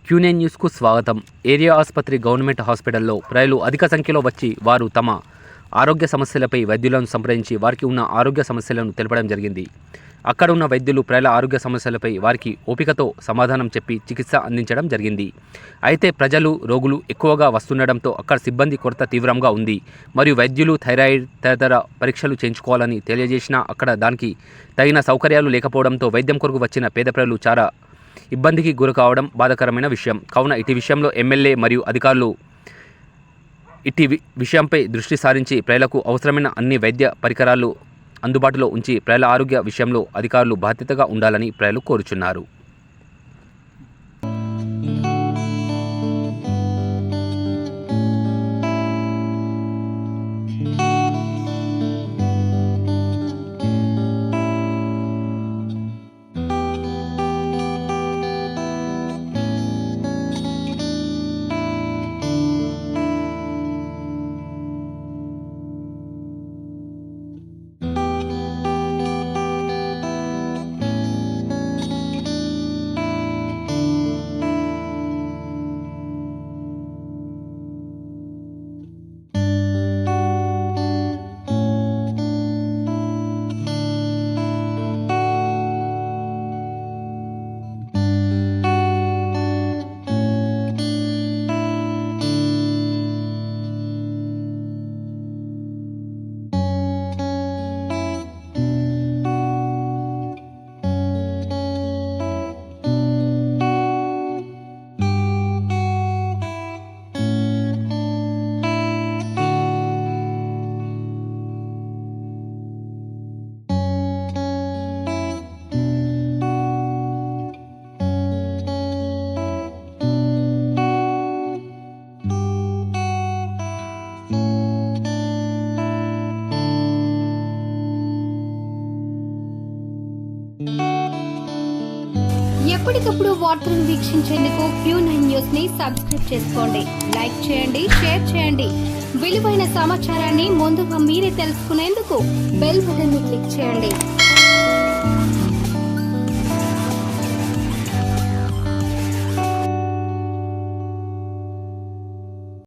Q9 న్యూస్కు స్వాగతం. Area ఆసుపత్రి గవర్నమెంట్ హాస్పిటల్లో ప్రజలు అధిక సంఖ్యలో వచ్చి వారు తమ ఆరోగ్య సమస్యలపై వైద్యులను సంప్రదించి వారికి ఉన్న ఆరోగ్య సమస్యలను తెలపడం జరిగింది. అక్కడ ఉన్న వైద్యులు ప్రజల ఆరోగ్య సమస్యలపై వారికి ఓపికతో సమాధానం చెప్పి చికిత్స అందించడం జరిగింది. అయితే ప్రజలు రోగులు ఎక్కువగా వస్తుండడంతో అక్కడ సిబ్బంది కొరత తీవ్రంగా ఉంది. మరియు వైద్యులు థైరాయిడ్ తదితర పరీక్షలు చేయించుకోవాలని తెలియజేసినా అక్కడ దానికి తగిన సౌకర్యాలు లేకపోవడంతో వైద్యం కొరకు వచ్చిన పేద ప్రజలు చాలా ఇబ్బందికి గురి కావడం బాధాకరమైన విషయం. కావున ఇటు విషయంలో ఎమ్మెల్యే మరియు అధికారులు ఇటు విషయంపై దృష్టి సారించి ప్రజలకు అవసరమైన అన్ని వైద్య పరికరాలు అందుబాటులో ఉంచి ప్రజల ఆరోగ్య విషయంలో అధికారులు బాధ్యతగా ఉండాలని ప్రజలు కోరుచున్నారు. ఎప్పటికప్పుడు వార్తలను వీక్షించేందుకు Q9 న్యూస్ ని సబ్స్క్రైబ్ చేసుకోండి, లైక్ చేయండి, షేర్ చేయండి. విలువైన సమాచారాన్ని ముందుగా మీరే తెలుసుకునేందుకు బెల్ బటన్ ని క్లిక్ చేయండి.